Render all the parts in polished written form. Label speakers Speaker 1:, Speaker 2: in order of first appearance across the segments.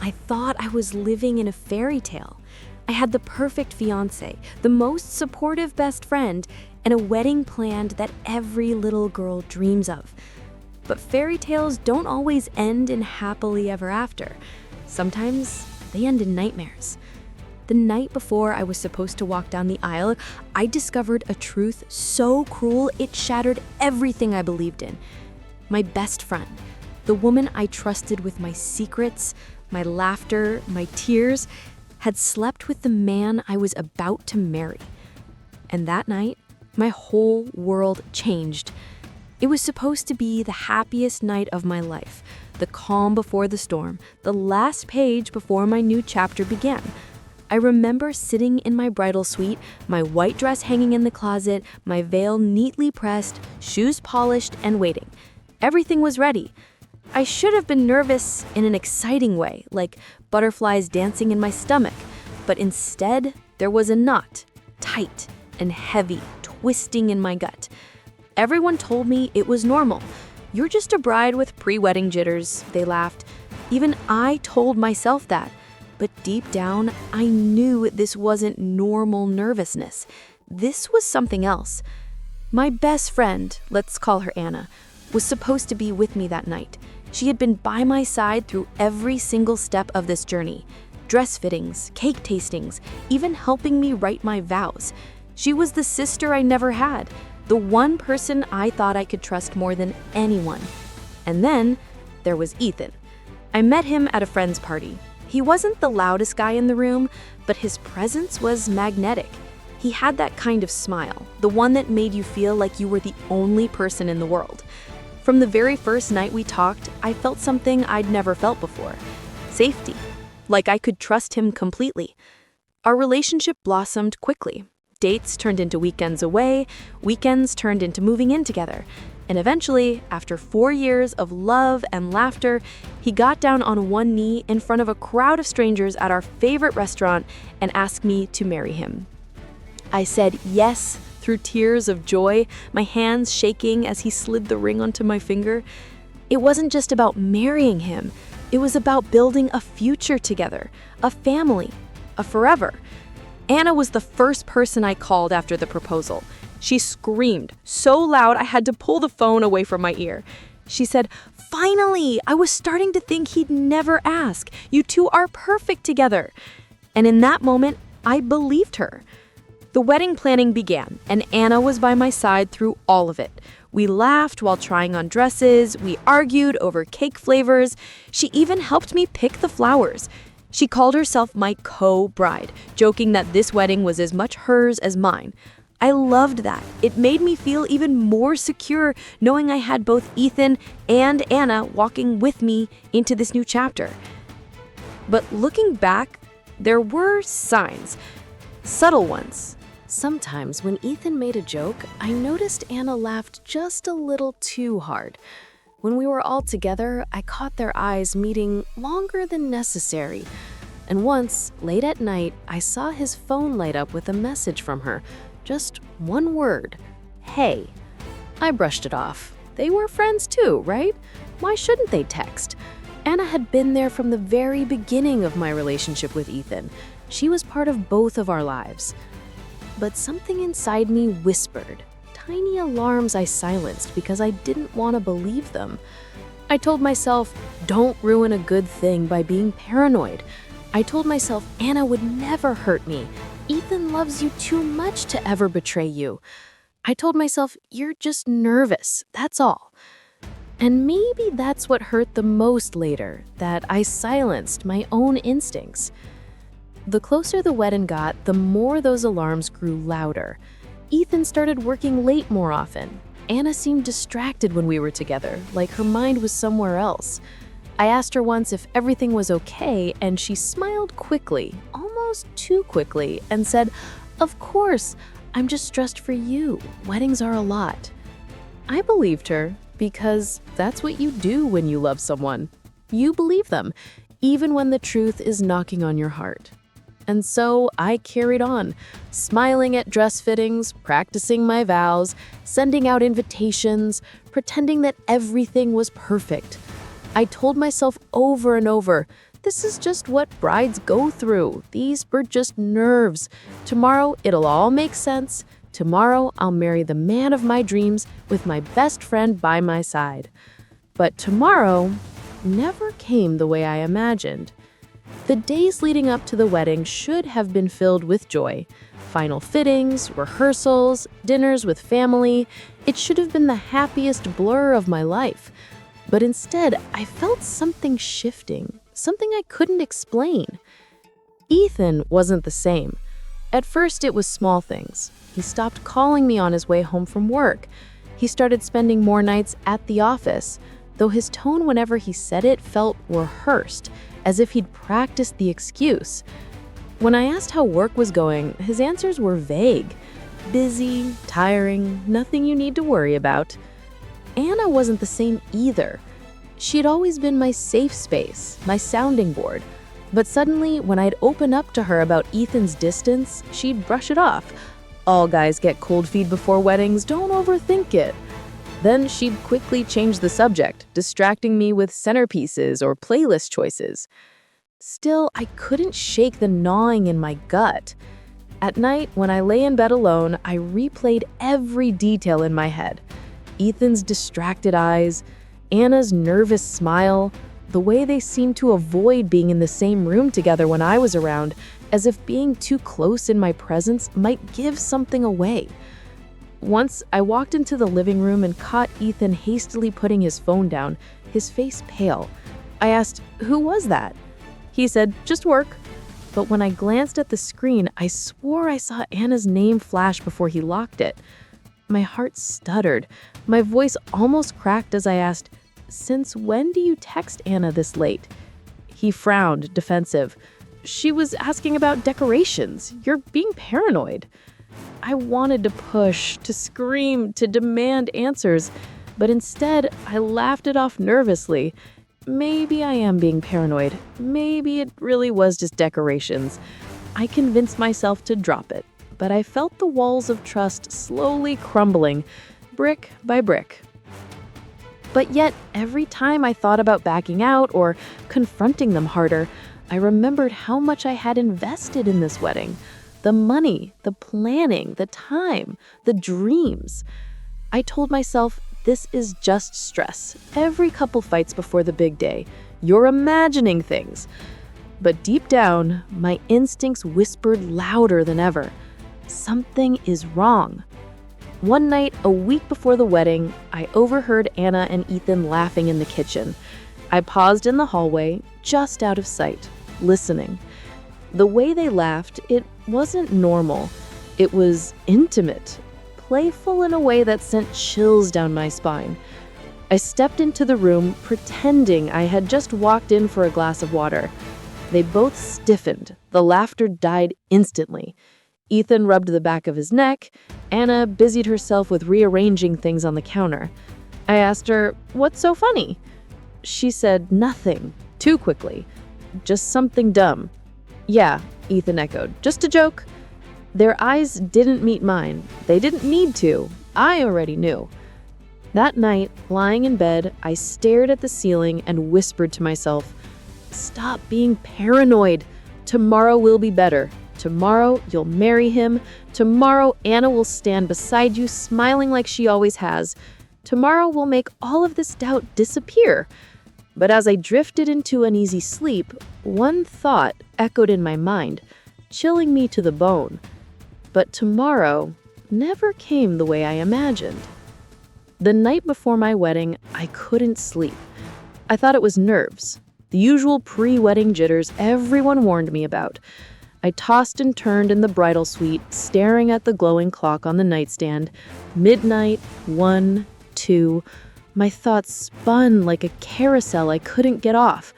Speaker 1: I thought I was living in a fairy tale. I had the perfect fiancé, the most supportive best friend, and a wedding planned that every little girl dreams of. But fairy tales don't always end in happily ever after. Sometimes they end in nightmares. The night before I was supposed to walk down the aisle, I discovered a truth so cruel it shattered everything I believed in. My best friend, the woman I trusted with my secrets, my laughter, my tears, had slept with the man I was about to marry. And that night, my whole world changed. It was supposed to be the happiest night of my life, the calm before the storm, the last page before my new chapter began. I remember sitting in my bridal suite, my white dress hanging in the closet, my veil neatly pressed, shoes polished, and waiting. Everything was ready. I should have been nervous in an exciting way, like butterflies dancing in my stomach, but instead there was a knot, tight and heavy, twisting in my gut. Everyone told me it was normal. You're just a bride with pre-wedding jitters, they laughed. Even I told myself that. But deep down, I knew this wasn't normal nervousness. This was something else. My best friend, let's call her Anna, was supposed to be with me that night. She had been by my side through every single step of this journey. Dress fittings, cake tastings, even helping me write my vows. She was the sister I never had, the one person I thought I could trust more than anyone. And then there was Ethan. I met him at a friend's party. He wasn't the loudest guy in the room, but his presence was magnetic. He had that kind of smile, the one that made you feel like you were the only person in the world. From the very first night we talked, I felt something I'd never felt before. Safety. Like I could trust him completely. Our relationship blossomed quickly. Dates turned into weekends away, weekends turned into moving in together. And eventually, after 4 years of love and laughter, he got down on one knee in front of a crowd of strangers at our favorite restaurant and asked me to marry him. I said yes through tears of joy, my hands shaking as he slid the ring onto my finger. It wasn't just about marrying him. It was about building a future together, a family, a forever. Anna was the first person I called after the proposal. She screamed so loud I had to pull the phone away from my ear. She said, "Finally! I was starting to think he'd never ask. You two are perfect together." And in that moment, I believed her. The wedding planning began, and Anna was by my side through all of it. We laughed while trying on dresses, we argued over cake flavors. She even helped me pick the flowers. She called herself my co-bride, joking that this wedding was as much hers as mine. I loved that. It made me feel even more secure knowing I had both Ethan and Anna walking with me into this new chapter. But looking back, there were signs, subtle ones. Sometimes when Ethan made a joke, I noticed Anna laughed just a little too hard. When we were all together, I caught their eyes meeting longer than necessary. And once, late at night, I saw his phone light up with a message from her. Just one word, "Hey." I brushed it off. They were friends too, right? Why shouldn't they text? Anna had been there from the very beginning of my relationship with Ethan. She was part of both of our lives. But something inside me whispered, tiny alarms I silenced because I didn't want to believe them. I told myself, don't ruin a good thing by being paranoid. I told myself Anna would never hurt me. Ethan loves you too much to ever betray you. I told myself, you're just nervous, that's all. And maybe that's what hurt the most later, that I silenced my own instincts. The closer the wedding got, the more those alarms grew louder. Ethan started working late more often. Anna seemed distracted when we were together, like her mind was somewhere else. I asked her once if everything was okay, and she smiled quickly, almost too quickly, and said, "Of course, I'm just stressed for you. Weddings are a lot." I believed her, because that's what you do when you love someone. You believe them, even when the truth is knocking on your heart. And so I carried on, smiling at dress fittings, practicing my vows, sending out invitations, pretending that everything was perfect. I told myself over and over,
Speaker 2: This is just what brides go through. These were just nerves. Tomorrow, it'll all make sense. Tomorrow, I'll marry the man of my dreams with my best friend by my side. But tomorrow never came the way I imagined. The days leading up to the wedding should have been filled with joy. Final fittings, rehearsals, dinners with family. It should have been the happiest blur of my life. But instead, I felt something shifting, something I couldn't explain. Ethan wasn't the same. At first, it was small things. He stopped calling me on his way home from work. He started spending more nights at the office, though his tone whenever he said it felt rehearsed, as if he'd practiced the excuse. When I asked how work was going, his answers were vague. Busy, tiring, nothing you need to worry about. Anna wasn't the same either. She'd always been my safe space, my sounding board. But suddenly, when I'd open up to her about Ethan's distance, she'd brush it off. All guys get cold feet before weddings, don't overthink it. Then she'd quickly change the subject, distracting me with centerpieces or playlist choices. Still, I couldn't shake the gnawing in my gut. At night, when I lay in bed alone, I replayed every detail in my head. Ethan's distracted eyes, Anna's nervous smile, the way they seemed to avoid being in the same room together when I was around, as if being too close in my presence might give something away. Once, I walked into the living room and caught Ethan hastily putting his phone down, his face pale. I asked, "Who was that?" He said, "Just work." But when I glanced at the screen, I swore I saw Anna's name flash before he locked it. My heart stuttered. My voice almost cracked as I asked, "Since when do you text Anna this late?" He frowned, defensive. "She was asking about decorations. You're being paranoid." I wanted to push, to scream, to demand answers, but instead I laughed it off nervously. Maybe I am being paranoid. Maybe it really was just decorations. I convinced myself to drop it, but I felt the walls of trust slowly crumbling, brick by brick. But yet, every time I thought about backing out or confronting them harder, I remembered how much I had invested in this wedding. The money, the planning, the time, the dreams. I told myself, this is just stress. Every couple fights before the big day. You're imagining things. But deep down, my instincts whispered louder than ever. Something is wrong. One night, a week before the wedding, I overheard Anna and Ethan laughing in the kitchen. I paused in the hallway, just out of sight, listening. The way they laughed, it wasn't normal. It was intimate, playful in a way that sent chills down my spine. I stepped into the room, pretending I had just walked in for a glass of water. They both stiffened. The laughter died instantly. Ethan rubbed the back of his neck. Anna busied herself with rearranging things on the counter. I asked her, "What's so funny?" She said nothing, too quickly. "Just something dumb." "Yeah," Ethan echoed. "Just a joke." Their eyes didn't meet mine. They didn't need to. I already knew. That night, lying in bed, I stared at the ceiling and whispered to myself, "Stop being paranoid. Tomorrow will be better. Tomorrow, you'll marry him. Tomorrow, Anna will stand beside you, smiling like she always has. Tomorrow will make all of this doubt disappear." But as I drifted into uneasy sleep, one thought echoed in my mind, chilling me to the bone. But tomorrow never came the way I imagined. The night before my wedding, I couldn't sleep. I thought it was nerves, the usual pre-wedding jitters everyone warned me about. I tossed and turned in the bridal suite, staring at the glowing clock on the nightstand. Midnight, 1, 2. My thoughts spun like a carousel I couldn't get off.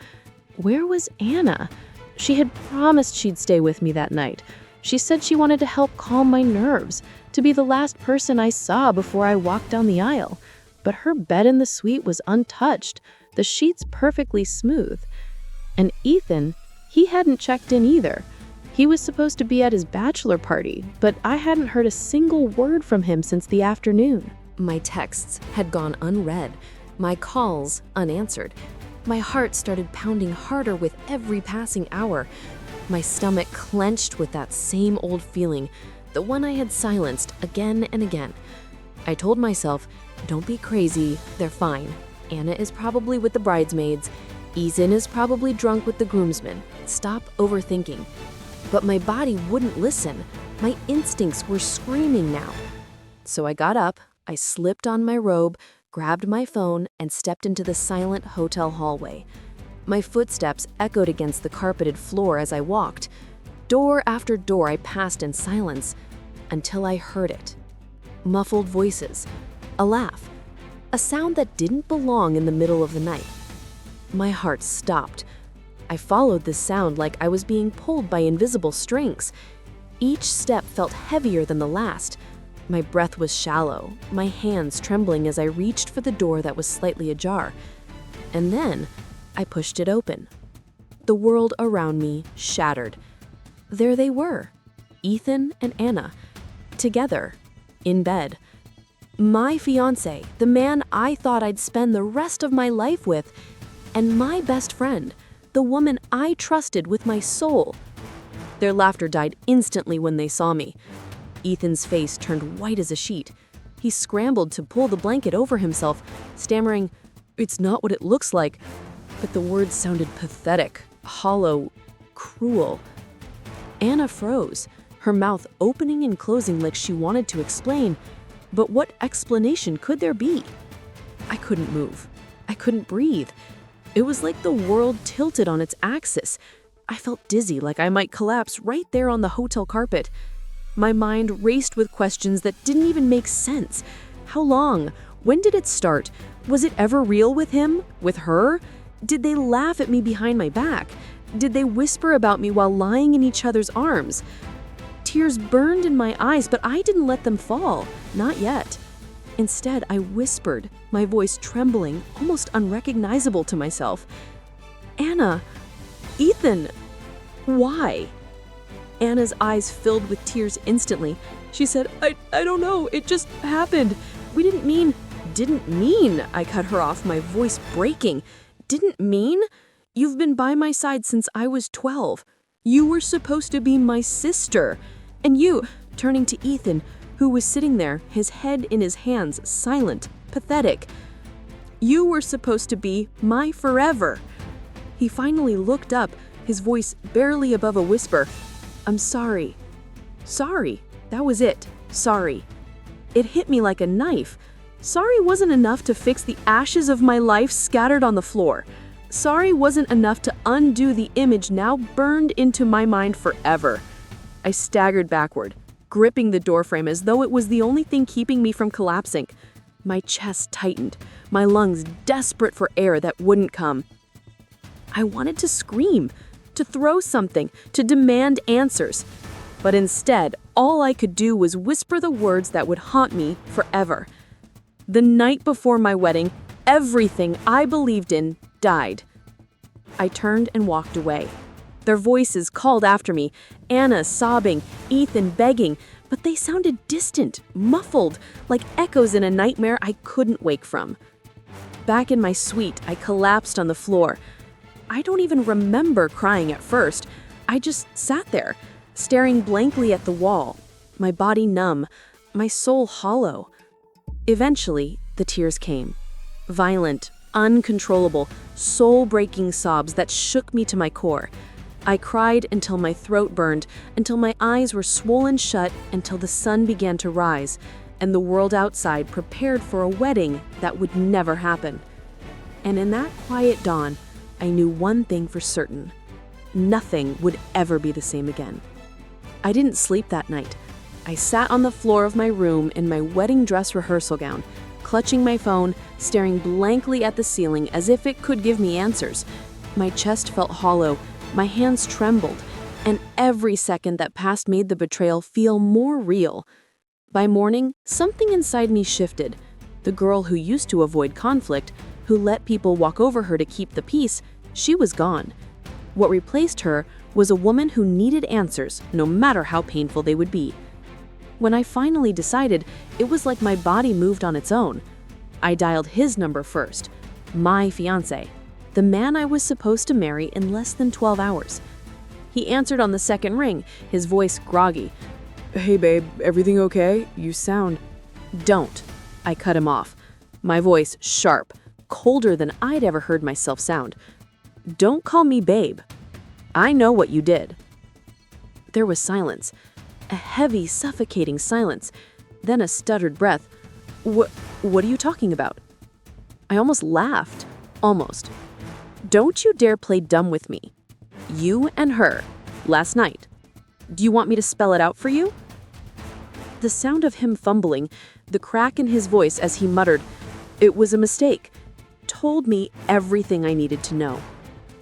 Speaker 2: Where was Anna? She had promised she'd stay with me that night. She said she wanted to help calm my nerves, to be the last person I saw before I walked down the aisle. But her bed in the suite was untouched, the sheets perfectly smooth. And Ethan, he hadn't checked in either. He was supposed to be at his bachelor party, but I hadn't heard a single word from him since the afternoon.
Speaker 1: My texts had gone unread, my calls unanswered. My heart started pounding harder with every passing hour. My stomach clenched with that same old feeling, the one I had silenced again and again. I told myself, don't be crazy, they're fine. Anna is probably with the bridesmaids. Ethan is probably drunk with the groomsmen. Stop overthinking. But my body wouldn't listen. My instincts were screaming now. So I got up, I slipped on my robe, grabbed my phone, and stepped into the silent hotel hallway. My footsteps echoed against the carpeted floor as I walked. Door after door I passed in silence, until I heard it. Muffled voices, a laugh, a sound that didn't belong in the middle of the night. My heart stopped. I followed the sound like I was being pulled by invisible strings. Each step felt heavier than the last. My breath was shallow, my hands trembling as I reached for the door that was slightly ajar. And then I pushed it open. The world around me shattered. There they were, Ethan and Anna, together, in bed. My fiancé, the man I thought I'd spend the rest of my life with, and my best friend, the woman I trusted with my soul. Their laughter died instantly when they saw me. Ethan's face turned white as a sheet. He scrambled to pull the blanket over himself, stammering, "It's not what it looks like." But the words sounded pathetic, hollow, cruel. Anna froze, her mouth opening and closing like she wanted to explain. But what explanation could there be? I couldn't move. I couldn't breathe. It was like the world tilted on its axis. I felt dizzy, like I might collapse right there on the hotel carpet. My mind raced with questions that didn't even make sense. How long? When did it start? Was it ever real with him? With her? Did they laugh at me behind my back? Did they whisper about me while lying in each other's arms? Tears burned in my eyes, but I didn't let them fall. Not yet. Instead, I whispered, my voice trembling, almost unrecognizable to myself. "Anna, Ethan, why?" Anna's eyes filled with tears instantly. She said, I don't know, it just happened. We didn't mean, I cut her off, my voice breaking. Didn't mean? You've been by my side since I was 12. You were supposed to be my sister. And you, turning to Ethan, who was sitting there, his head in his hands, silent, pathetic. You were supposed to be my forever. He finally looked up, his voice barely above a whisper. "I'm sorry." Sorry. That was it. Sorry. It hit me like a knife. Sorry wasn't enough to fix the ashes of my life scattered on the floor. Sorry wasn't enough to undo the image now burned into my mind forever. I staggered backward, gripping the doorframe as though it was the only thing keeping me from collapsing. My chest tightened, my lungs desperate for air that wouldn't come. I wanted to scream, to throw something, to demand answers. But instead, all I could do was whisper the words that would haunt me forever. The night before my wedding, everything I believed in died. I turned and walked away. Their voices called after me, Anna sobbing, Ethan begging, but they sounded distant, muffled, like echoes in a nightmare I couldn't wake from. Back in my suite, I collapsed on the floor. I don't even remember crying at first. I just sat there, staring blankly at the wall, my body numb, my soul hollow. Eventually, the tears came. Violent, uncontrollable, soul-breaking sobs that shook me to my core. I cried until my throat burned, until my eyes were swollen shut, until the sun began to rise, and the world outside prepared for a wedding that would never happen. And in that quiet dawn, I knew one thing for certain. Nothing would ever be the same again. I didn't sleep that night. I sat on the floor of my room in my wedding dress rehearsal gown, clutching my phone, staring blankly at the ceiling as if it could give me answers. My chest felt hollow, my hands trembled, and every second that passed made the betrayal feel more real. By morning, something inside me shifted. The girl who used to avoid conflict, who let people walk over her to keep the peace, she was gone. What replaced her was a woman who needed answers, no matter how painful they would be. When I finally decided, it was like my body moved on its own. I dialed his number first, my fiancé.
Speaker 2: the man I was supposed to marry in less than 12 hours. He answered on the second ring, his voice groggy.
Speaker 3: Hey babe, everything okay? You sound...
Speaker 2: Don't. I cut him off. My voice sharp, colder than I'd ever heard myself sound. Don't call me babe. I know what you did. There was silence. A heavy, suffocating silence. Then a stuttered breath. What are you talking about? I almost laughed. Almost. Don't you dare play dumb with me. You and her. Last night. Do you want me to spell it out for you? The sound of him fumbling, the crack in his voice as he muttered, "It was a mistake," told me everything I needed to know.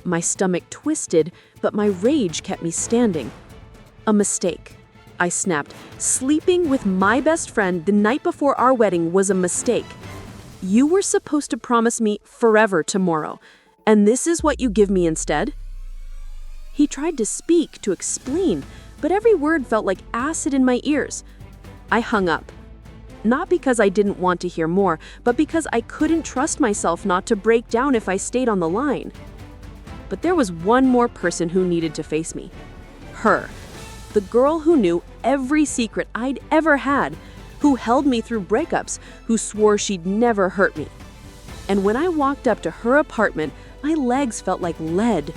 Speaker 2: My stomach twisted, but my rage kept me standing. A mistake. I snapped. Sleeping with my best friend the night before our wedding was a mistake. You were supposed to promise me forever tomorrow, and this is what you give me instead? He tried to speak, to explain, but every word felt like acid in my ears. I hung up. Not because I didn't want to hear more, but because I couldn't trust myself not to break down if I stayed on the line. But there was one more person who needed to face me. Her. The girl who knew every secret I'd ever had, who held me through breakups, who swore she'd never hurt me. And when I walked up to her apartment, my legs felt like lead.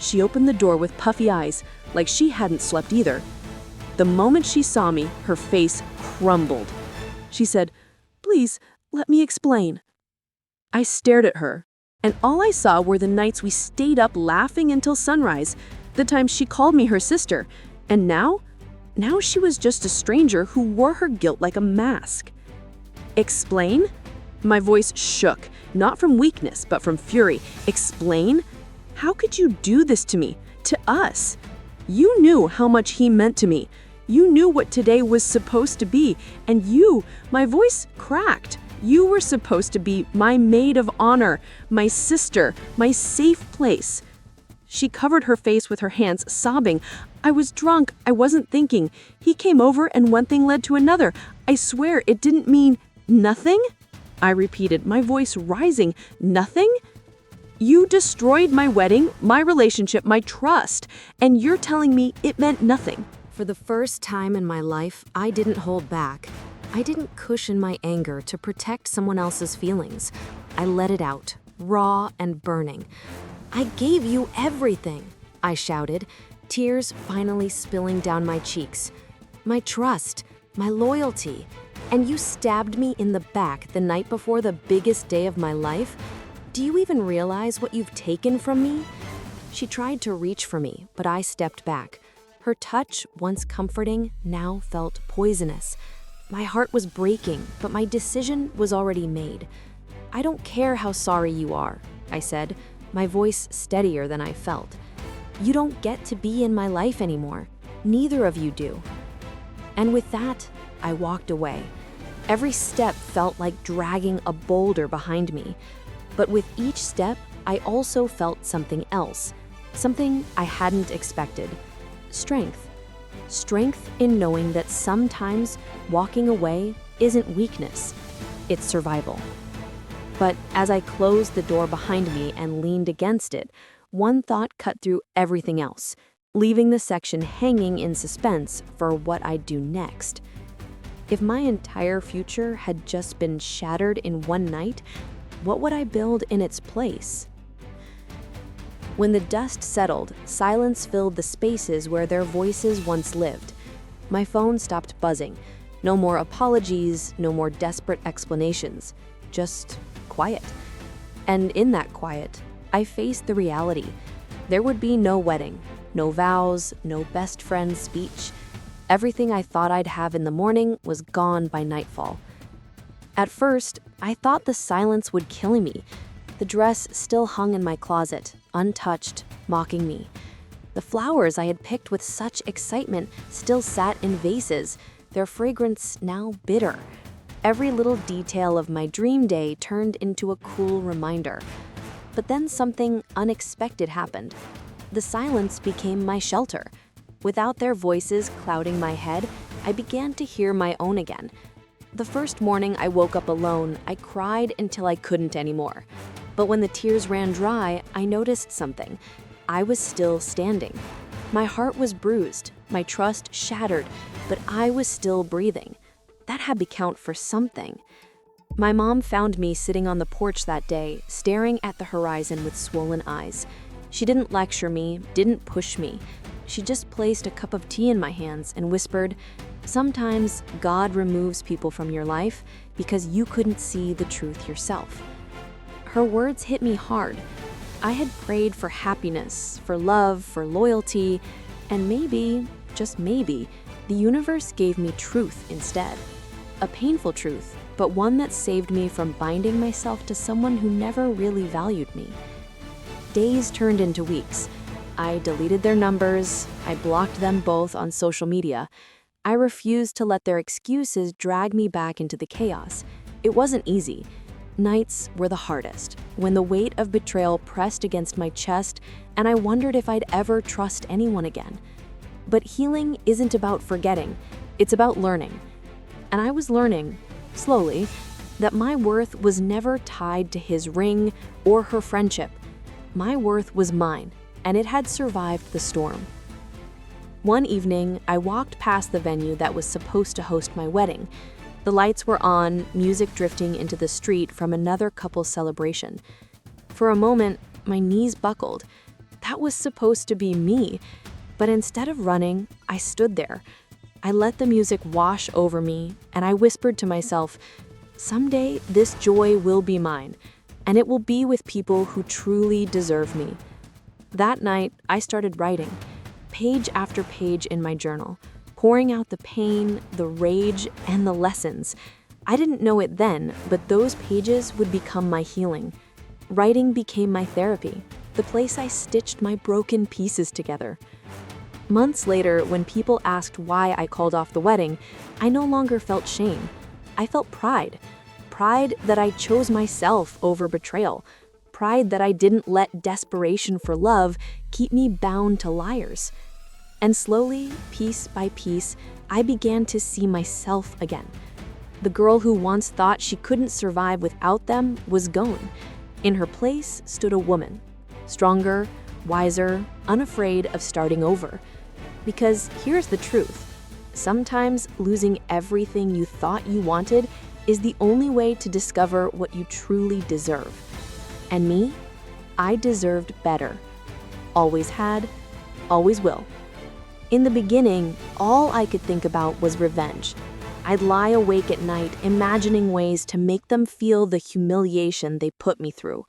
Speaker 2: She opened the door with puffy eyes, like she hadn't slept either. The moment she saw me, her face crumbled. She said, "Please, let me explain." I stared at her, and all I saw were the nights we stayed up laughing until sunrise, the times she called me her sister, and now she was just a stranger who wore her guilt like a mask. Explain? My voice shook, not from weakness, but from fury. Explain? How could you do this to me? To us? You knew how much he meant to me. You knew what today was supposed to be, and you, my voice cracked. You were supposed to be my maid of honor, my sister, my safe place. She covered her face with her hands, sobbing. I was drunk. I wasn't thinking. He came over and one thing led to another. I swear it didn't mean nothing. I repeated, my voice rising. Nothing? You destroyed my wedding, my relationship, my trust, and you're telling me it meant nothing.
Speaker 1: For the first time in my life, I didn't hold back. I didn't cushion my anger to protect someone else's feelings. I let it out, raw and burning. I gave you everything, I shouted, tears finally spilling down my cheeks. My trust, my loyalty, and you stabbed me in the back the night before the biggest day of my life? Do you even realize what you've taken from me? She tried to reach for me, but I stepped back. Her touch, once comforting, now felt poisonous. My heart was breaking, but my decision was already made. I don't care how sorry you are, I said, my voice steadier than I felt. You don't get to be in my life anymore. Neither of you do. And with that, I walked away. Every step felt like dragging a boulder behind me. But with each step, I also felt something else, something I hadn't expected. Strength. Strength in knowing that sometimes walking away isn't weakness, it's survival. But as I closed the door behind me and leaned against it, one thought cut through everything else, leaving the section hanging in suspense for what I'd do next. If my entire future had just been shattered in one night, what would I build in its place? When the dust settled, silence filled the spaces where their voices once lived. My phone stopped buzzing. No more apologies, no more desperate explanations. Just quiet. And in that quiet, I faced the reality. There would be no wedding, no vows, no best friend speech. Everything I thought I'd have in the morning was gone by nightfall. At first, I thought the silence would kill me. The dress still hung in my closet, untouched, mocking me. The flowers I had picked with such excitement still sat in vases, their fragrance now bitter. Every little detail of my dream day turned into a cruel reminder. But then something unexpected happened. The silence became my shelter. Without their voices clouding my head, I began to hear my own again. The first morning I woke up alone, I cried until I couldn't anymore. But when the tears ran dry, I noticed something. I was still standing. My heart was bruised, my trust shattered, but I was still breathing. That had to count for something. My mom found me sitting on the porch that day, staring at the horizon with swollen eyes. She didn't lecture me, didn't push me. She just placed a cup of tea in my hands and whispered, "Sometimes God removes people from your life because you couldn't see the truth yourself." Her words hit me hard. I had prayed for happiness, for love, for loyalty, and maybe, just maybe, the universe gave me truth instead. A painful truth, but one that saved me from binding myself to someone who never really valued me. Days turned into weeks. I deleted their numbers, I blocked them both on social media. I refused to let their excuses drag me back into the chaos. It wasn't easy. Nights were the hardest, when the weight of betrayal pressed against my chest and I wondered if I'd ever trust anyone again. But healing isn't about forgetting, it's about learning. And I was learning, slowly, that my worth was never tied to his ring or her friendship. My worth was mine, and it had survived the storm. One evening, I walked past the venue that was supposed to host my wedding. The lights were on, music drifting into the street from another couple's celebration. For a moment, my knees buckled. That was supposed to be me. But instead of running, I stood there. I let the music wash over me, and I whispered to myself, "Someday this joy will be mine, and it will be with people who truly deserve me." That night, I started writing, page after page in my journal, pouring out the pain, the rage, and the lessons. I didn't know it then, but those pages would become my healing. Writing became my therapy, the place I stitched my broken pieces together. Months later, when people asked why I called off the wedding, I no longer felt shame. I felt pride. Pride that I chose myself over betrayal. Pride that I didn't let desperation for love keep me bound to liars. And slowly, piece by piece, I began to see myself again. The girl who once thought she couldn't survive without them was gone. In her place stood a woman, stronger, wiser, unafraid of starting over. Because here's the truth. Sometimes losing everything you thought you wanted is the only way to discover what you truly deserve. And me? I deserved better. Always had, always will. In the beginning, all I could think about was revenge. I'd lie awake at night imagining ways to make them feel the humiliation they put me through.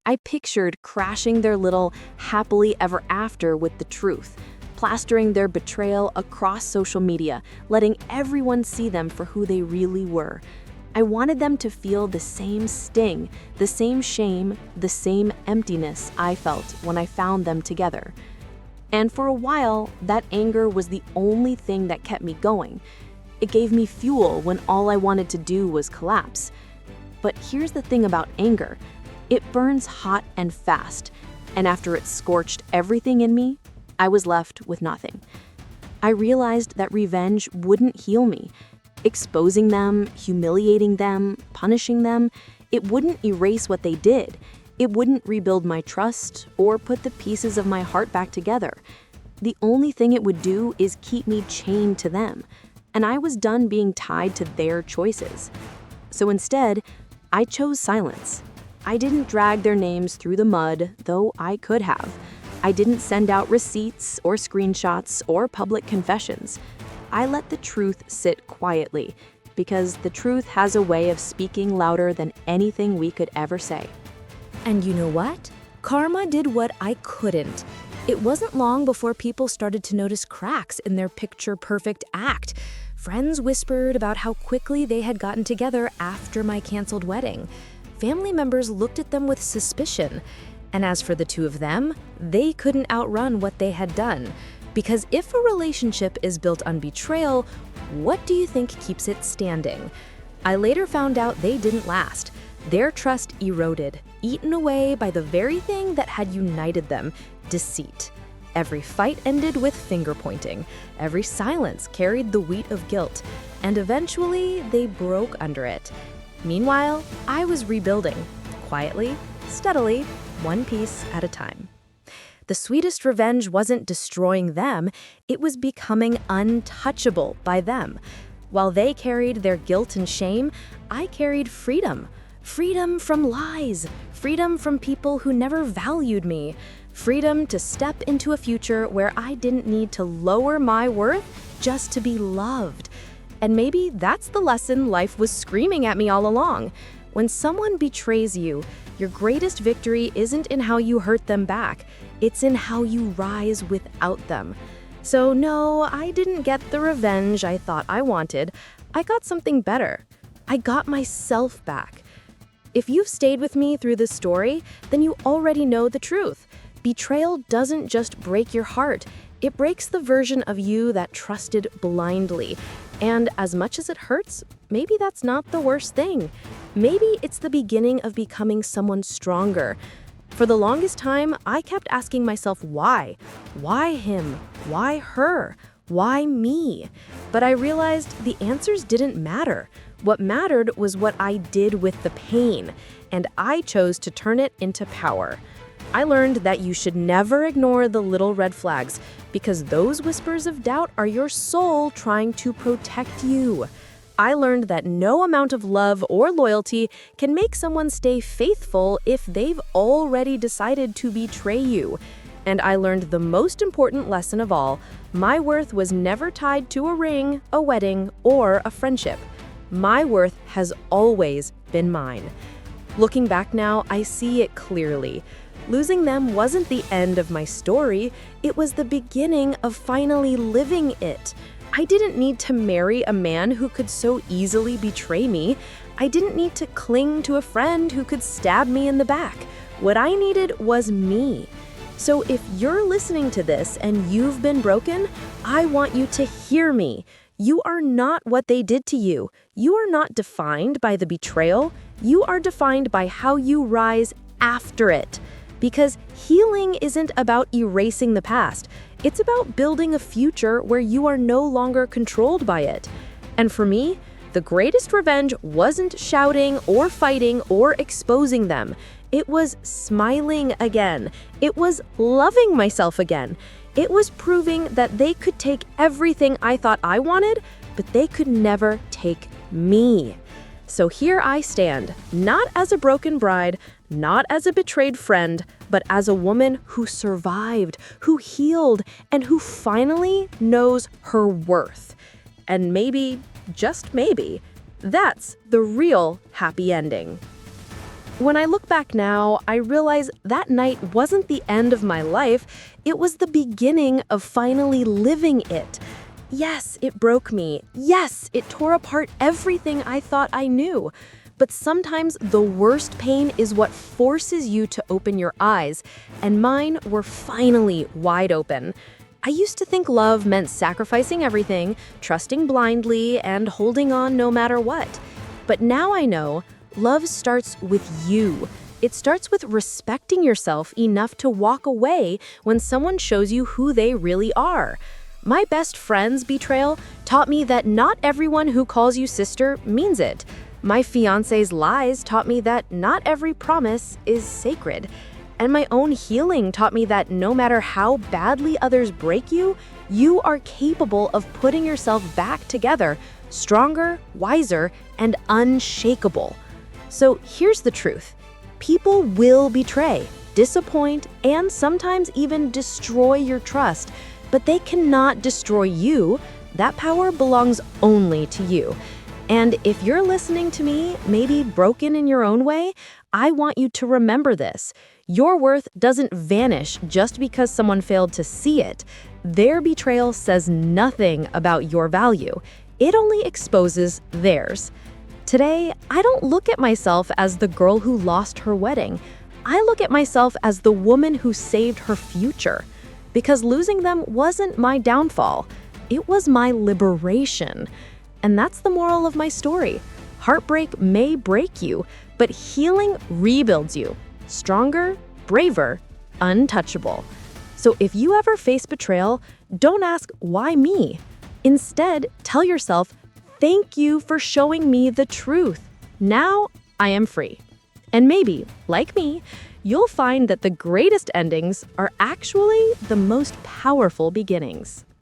Speaker 1: I pictured crashing their little happily ever after with the truth, plastering their betrayal across social media, letting everyone see them for who they really were. I wanted them to feel the same sting, the same shame, the same emptiness I felt when I found them together. And for a while, that anger was the only thing that kept me going. It gave me fuel when all I wanted to do was collapse. But here's the thing about anger. It burns hot and fast, and after it scorched everything in me, I was left with nothing. I realized that revenge wouldn't heal me. Exposing them, humiliating them, punishing them, it wouldn't erase what they did. It wouldn't rebuild my trust or put the pieces of my heart back together. The only thing it would do is keep me chained to them, and I was done being tied to their choices. So instead, I chose silence. I didn't drag their names through the mud, though I could have. I didn't send out receipts or screenshots or public confessions. I let the truth sit quietly, because the truth has a way of speaking louder than anything we could ever say.
Speaker 4: And you know what? Karma did what I couldn't. It wasn't long before people started to notice cracks in their picture-perfect act. Friends whispered about how quickly they had gotten together after my canceled wedding. Family members looked at them with suspicion. And as for the two of them, they couldn't outrun what they had done. Because if a relationship is built on betrayal, what do you think keeps it standing? I later found out they didn't last. Their trust eroded, eaten away by the very thing that had united them, deceit. Every fight ended with finger-pointing. Every silence carried the weight of guilt. And eventually, they broke under it. Meanwhile, I was rebuilding, quietly, steadily, one piece at a time. The sweetest revenge wasn't destroying them, it was becoming untouchable by them. While they carried their guilt and shame, I carried freedom. Freedom from lies, freedom from people who never valued me, freedom to step into a future where I didn't need to lower my worth just to be loved. And maybe that's the lesson life was screaming at me all along. When someone betrays you, your greatest victory isn't in how you hurt them back, it's in how you rise without them. So no, I didn't get the revenge I thought I wanted. I got something better. I got myself back. If you've stayed with me through this story, then you already know the truth. Betrayal doesn't just break your heart, it breaks the version of you that trusted blindly. And as much as it hurts, maybe that's not the worst thing. Maybe it's the beginning of becoming someone stronger. For the longest time, I kept asking myself why. Why him? Why her? Why me? But I realized the answers didn't matter. What mattered was what I did with the pain, and I chose to turn it into power. I learned that you should never ignore the little red flags, because those whispers of doubt are your soul trying to protect you. I learned that no amount of love or loyalty can make someone stay faithful if they've already decided to betray you. And I learned the most important lesson of all: my worth was never tied to a ring, a wedding, or a friendship. My worth has always been mine. Looking back now, I see it clearly. Losing them wasn't the end of my story, it was the beginning of finally living it. I didn't need to marry a man who could so easily betray me. I didn't need to cling to a friend who could stab me in the back. What I needed was me. So if you're listening to this and you've been broken, I want you to hear me. You are not what they did to you. You are not defined by the betrayal. You are defined by how you rise after it. Because healing isn't about erasing the past. It's about building a future where you are no longer controlled by it. And for me, the greatest revenge wasn't shouting or fighting or exposing them. It was smiling again. It was loving myself again. It was proving that they could take everything I thought I wanted, but they could never take me. So here I stand, not as a broken bride, not as a betrayed friend, but as a woman who survived, who healed, and who finally knows her worth. And maybe, just maybe, that's the real happy ending. When I look back now, I realize that night wasn't the end of my life, it was the beginning of finally living it. Yes, it broke me. Yes, it tore apart everything I thought I knew. But sometimes the worst pain is what forces you to open your eyes, and mine were finally wide open. I used to think love meant sacrificing everything, trusting blindly, and holding on no matter what. But now I know love starts with you. It starts with respecting yourself enough to walk away when someone shows you who they really are. My best friend's betrayal taught me that not everyone who calls you sister means it. My fiancé's lies taught me that not every promise is sacred. And my own healing taught me that no matter how badly others break you, you are capable of putting yourself back together, stronger, wiser, and unshakable. So here's the truth. People will betray, disappoint, and sometimes even destroy your trust, but they cannot destroy you. That power belongs only to you. And if you're listening to me, maybe broken in your own way, I want you to remember this. Your worth doesn't vanish just because someone failed to see it. Their betrayal says nothing about your value. It only exposes theirs. Today, I don't look at myself as the girl who lost her wedding. I look at myself as the woman who saved her future. Because losing them wasn't my downfall. It was my liberation. And that's the moral of my story. Heartbreak may break you, but healing rebuilds you. Stronger, braver, untouchable. So if you ever face betrayal, don't ask, why me? Instead, tell yourself, thank you for showing me the truth. Now I am free.
Speaker 2: And maybe, like me, you'll find that the greatest endings are actually the most powerful beginnings.